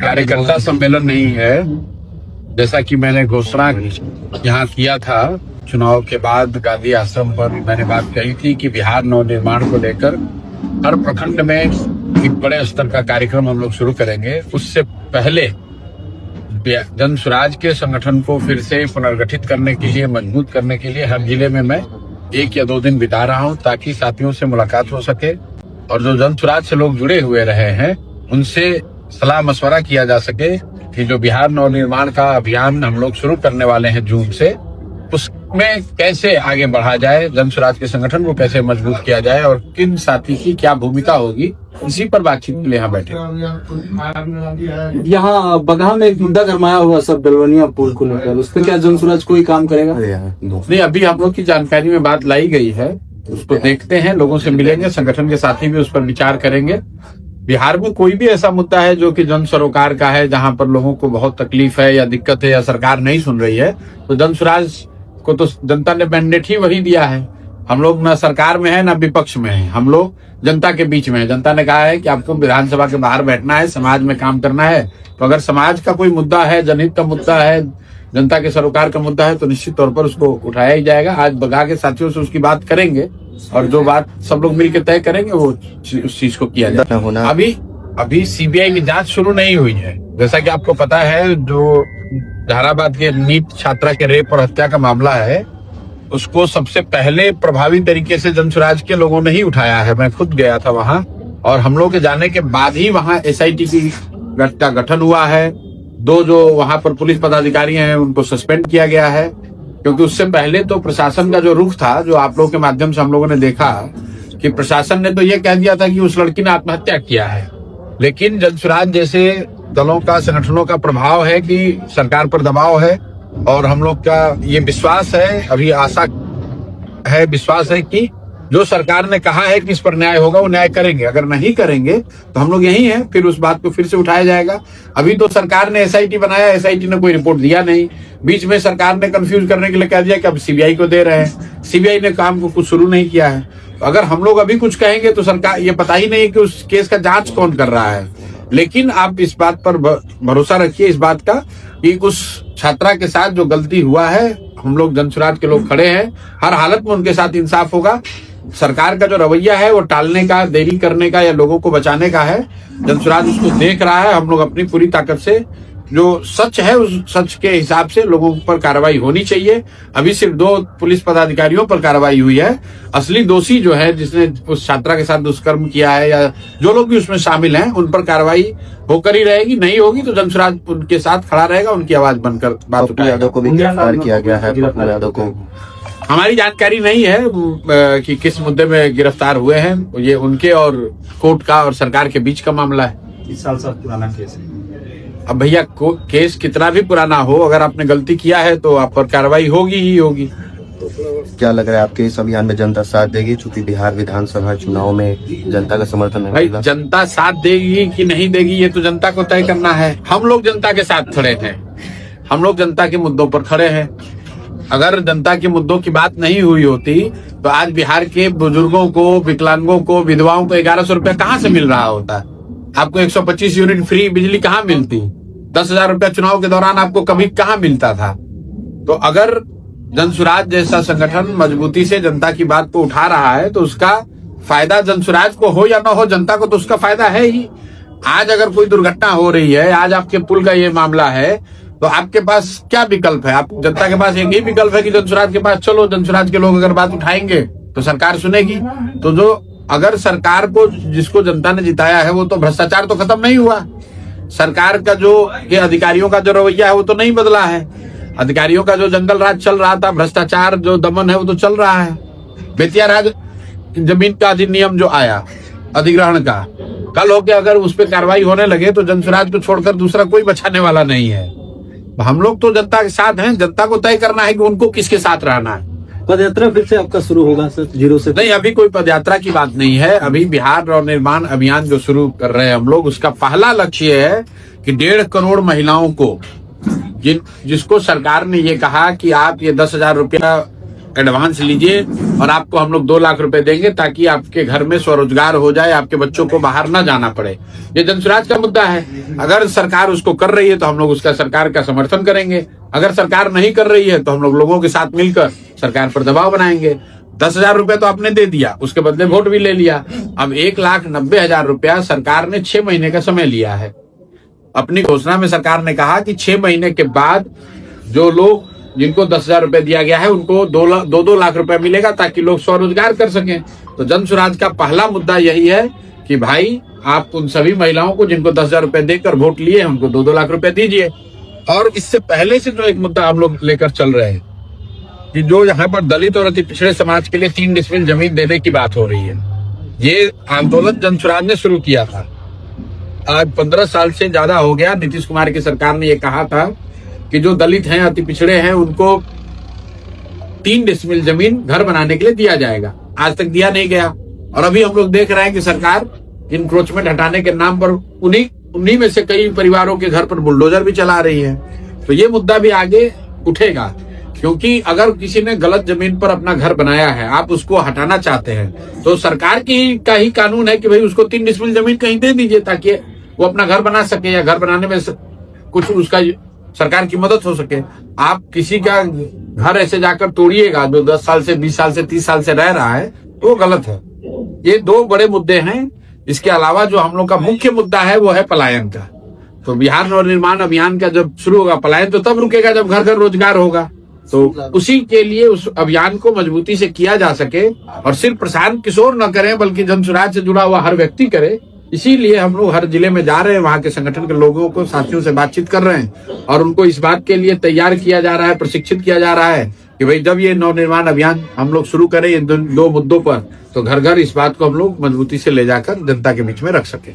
कार्यकर्ता सम्मेलन नहीं है। जैसा कि मैंने घोषणा यहाँ किया था चुनाव के बाद गांधी आश्रम पर मैंने बात कही थी कि बिहार नवनिर्माण को लेकर हर प्रखंड में एक बड़े स्तर का कार्यक्रम हम लोग शुरू करेंगे। उससे पहले जन स्वराज के संगठन को फिर से पुनर्गठित करने के लिए, मजबूत करने के लिए हर जिले में मैं 1 या 2 दिन बिता रहा हूं ताकि साथियों से मुलाकात हो सके और जो जन स्वराज से लोग जुड़े हुए रहे हैं उनसे सलाह मशवरा किया जा सके कि जो बिहार नवनिर्माण का अभियान हम लोग शुरू करने वाले हैं जून से, उसमें कैसे आगे बढ़ा जाए, जन स्वराज के संगठन को कैसे मजबूत किया जाए और किन साथी की क्या भूमिका होगी, इसी पर बातचीत के लिए यहाँ बैठे। यहाँ बगहा में एक मुद्दा गरमाया हुआ सब दलवनिया पुल को लेकर, उस पर क्या जन स्वराज कोई काम करेगा? नहीं, अभी हम लोग की जानकारी में बात लाई गई है, उसको देखते हैं, लोगों से मिलेंगे, संगठन के साथी भी उस पर विचार करेंगे। बिहार में कोई भी ऐसा मुद्दा है जो कि जन सरोकार का है, जहां पर लोगों को बहुत तकलीफ है या दिक्कत है या सरकार नहीं सुन रही है, तो जन स्वराज को तो जनता ने मैंडेट ही वही दिया है। हम लोग ना सरकार में है ना विपक्ष में है, हम लोग जनता के बीच में है। जनता ने कहा है कि आपको विधानसभा के बाहर बैठना है, समाज में काम करना है। तो अगर समाज का कोई मुद्दा है, जनहित का मुद्दा है, जनता के सरोकार का मुद्दा है, तो निश्चित तौर पर उसको उठाया ही जाएगा। आज बगहा के साथियों से उसकी बात करेंगे और जो बात सब लोग मिलकर तय करेंगे वो उस चीज को किया जाएगा। अभी सीबीआई की जांच शुरू नहीं हुई है। जैसा कि आपको पता है, जो जहानाबाद के नीट छात्रा के रेप और हत्या का मामला है, उसको सबसे पहले प्रभावी तरीके से जन स्वराज के लोगों ने ही उठाया है। मैं खुद गया था वहां और हम लोग के जाने के बाद ही वहां एसआईटी का गठन हुआ है। 2 जो वहां पर पुलिस पदाधिकारी हैं उनको सस्पेंड किया गया है, क्योंकि उससे पहले तो प्रशासन का जो रुख था, जो आप लोगों के माध्यम से हम लोगों ने देखा कि प्रशासन ने तो ये कह दिया था कि उस लड़की ने आत्महत्या किया है। लेकिन जन स्वराज जैसे दलों का, संगठनों का प्रभाव है कि सरकार पर दबाव है और हम लोग का ये विश्वास है, अभी आशा है, विश्वास है कि जो सरकार ने कहा है कि इस पर न्याय होगा वो न्याय करेंगे। अगर नहीं करेंगे तो हम लोग यही हैं, फिर उस बात को फिर से उठाया जाएगा। अभी तो सरकार ने एसआईटी बनाया, एसआईटी ने कोई रिपोर्ट दिया नहीं। बीच में सरकार ने कंफ्यूज करने के लिए कह दिया कि अब सीबीआई को दे रहे हैं। सीबीआई ने काम को कुछ शुरू नहीं किया है। तो अगर हम लोग अभी कुछ कहेंगे तो सरकार, ये पता ही नहीं कि उस केस का जांच कौन कर रहा है। लेकिन आप इस बात पर भरोसा रखिए, इस बात का कि उस छात्रा के साथ जो गलती हुआ है, हम लोग जन स्वराज के लोग खड़े हैं, हर हालत में उनके साथ इंसाफ होगा। सरकार का जो रवैया है वो टालने का, देरी करने का या लोगों को बचाने का है। जन स्वराज उसको देख रहा है। हम लोग अपनी पूरी ताकत से जो सच है उस सच के हिसाब से लोगों पर कार्रवाई होनी चाहिए। अभी सिर्फ 2 पुलिस पदाधिकारियों पर कार्रवाई हुई है। असली दोषी जो है, जिसने उस छात्रा के साथ दुष्कर्म किया है या जो लोग भी उसमें शामिल हैं, उन पर कार्रवाई होकर ही रहेगी। नहीं होगी तो जन स्वराज उनके साथ खड़ा रहेगा, उनकी आवाज बनकर बात उठाएगा। यादव को भी गिरफ्तार किया गया है। यादव को हमारी जानकारी नहीं है कि किस मुद्दे में गिरफ्तार हुए हैं। ये उनके और कोर्ट का और सरकार के बीच का मामला है। 30 साल पुराना केस है। अब भैया केस कितना भी पुराना हो, अगर आपने गलती किया है तो आप पर कार्रवाई होगी ही होगी। क्या लग रहा है आपके इस अभियान में जनता साथ देगी? चूंकि बिहार विधानसभा चुनाव में जनता का समर्थन है। भाई, जनता साथ देगी कि नहीं देगी ये तो जनता को तय करना है। हम लोग जनता के साथ खड़े हैं, हम लोग जनता के मुद्दों पर खड़े हैं। अगर जनता के मुद्दों की बात नहीं हुई होती तो आज बिहार के बुजुर्गों को, विकलांगों को, विधवाओं को 1100 रुपया कहाँ से मिल रहा होता? आपको 125 यूनिट फ्री बिजली कहाँ मिलती? 10,000 रुपया चुनाव के दौरान आपको कभी कहाँ मिलता था? तो अगर जन स्वराज जैसा संगठन मजबूती से जनता की बात को उठा रहा है तो उसका फायदा जन स्वराज को हो या ना हो, जनता को तो उसका फायदा है ही। आज अगर कोई दुर्घटना हो रही है, आज आपके पुल का ये मामला है, तो आपके पास क्या विकल्प है? आप जनता के पास एक ही विकल्प है कि जन स्वराज के पास चलो। जन स्वराज के लोग अगर बात उठाएंगे तो सरकार सुनेगी। तो जो अगर सरकार को, जिसको जनता ने जिताया है, वो तो भ्रष्टाचार तो खत्म नहीं हुआ। सरकार का जो के अधिकारियों का जो रवैया है वो तो नहीं बदला है। अधिकारियों का जो जंगल राज चल रहा था, भ्रष्टाचार जो दमन है वो तो चल रहा है। बेतिया राज जमीन का अधिनियम जो आया अधिग्रहण का, कल होके अगर उस पर कार्रवाई होने लगे तो जन स्वराज को छोड़कर दूसरा कोई बचाने वाला नहीं है। हम लोग तो जनता के साथ हैं। जनता को तय करना है कि उनको किसके साथ रहना है। पदयात्रा फिर से आपका शुरू होगा सर, 0 से? नहीं, अभी कोई पदयात्रा की बात नहीं है। अभी बिहार नवनिर्माण अभियान जो शुरू कर रहे हैं हम लोग, उसका पहला लक्ष्य है कि 1.5 करोड़ महिलाओं को, जिसको सरकार ने ये कहा कि आप ये 10,000 रुपया एडवांस लीजिए और आपको हम लोग 2 लाख रुपए देंगे ताकि आपके घर में स्वरोजगार हो जाए, आपके बच्चों को बाहर ना जाना पड़े। ये जनसुराज का मुद्दा है। अगर सरकार उसको कर रही है तो हम लोग उसका सरकार का समर्थन करेंगे। अगर सरकार नहीं कर रही है तो हम लोग लोगों के साथ मिलकर सरकार पर दबाव बनाएंगे। 10,000 रुपया तो आपने दे दिया, उसके बदले वोट भी ले लिया। अब 1,90,000 रुपया सरकार ने 6 महीने का समय लिया है। अपनी घोषणा में सरकार ने कहा कि 6 महीने के बाद जो लोग जिनको 10,000 रुपए दिया गया है उनको 2 लाख रुपए मिलेगा ताकि लोग स्वरोजगार कर सकें। तो जनसुराज का पहला मुद्दा यही है कि भाई आप उन सभी महिलाओं को जिनको 10,000 रुपए देकर वोट लिए उनको 2 लाख रुपए दीजिए। और इससे पहले से जो एक मुद्दा हम लोग लेकर चल रहे हैं कि जो यहाँ पर दलित और अति पिछड़े समाज के लिए 3 डिसमिल जमीन देने की बात हो रही है, ये आंदोलन जनसुराज ने शुरू किया था। आज 15 साल से ज्यादा हो गया। नीतीश कुमार की सरकार ने ये कहा था कि जो दलित हैं, अति पिछड़े हैं, उनको 3 डिसमिल जमीन घर बनाने के लिए दिया जाएगा। आज तक दिया नहीं गया। और अभी हम लोग देख रहे हैं कि सरकार इंक्रोचमेंट हटाने के नाम पर उन्हीं में से कई परिवारों के घर पर बुलडोजर भी चला रही है। तो ये मुद्दा भी आगे उठेगा, क्योंकि अगर किसी ने गलत जमीन पर अपना घर बनाया है, आप उसको हटाना चाहते हैं, तो सरकार का ही कानून है कि भाई उसको 3 डिसमिल जमीन कहीं दे दीजिए ताकि वो अपना घर बना सके या घर बनाने में कुछ उसका सरकार की मदद हो सके। आप किसी का घर ऐसे जाकर तोड़िएगा जो 10 साल से 20 साल से 30 साल से रह रहा है, तो वो गलत है। ये 2 बड़े मुद्दे हैं। इसके अलावा जो हम लोग का मुख्य मुद्दा है वो है पलायन का। तो बिहार नवनिर्माण अभियान का जब शुरू होगा, पलायन तो तब रुकेगा जब घर घर रोजगार होगा। तो उसी के लिए उस अभियान को मजबूती से किया जा सके और सिर्फ प्रशांत किशोर न करें बल्कि जनसुराज से जुड़ा हुआ हर व्यक्ति करे। इसीलिए हम लोग हर जिले में जा रहे हैं, वहां के संगठन के लोगों को, साथियों से बातचीत कर रहे हैं और उनको इस बात के लिए तैयार किया जा रहा है, प्रशिक्षित किया जा रहा है कि भाई जब ये नवनिर्माण अभियान हम लोग शुरू करें इन 2 मुद्दों पर, तो घर घर इस बात को हम लोग मजबूती से ले जाकर जनता के बीच में रख सके।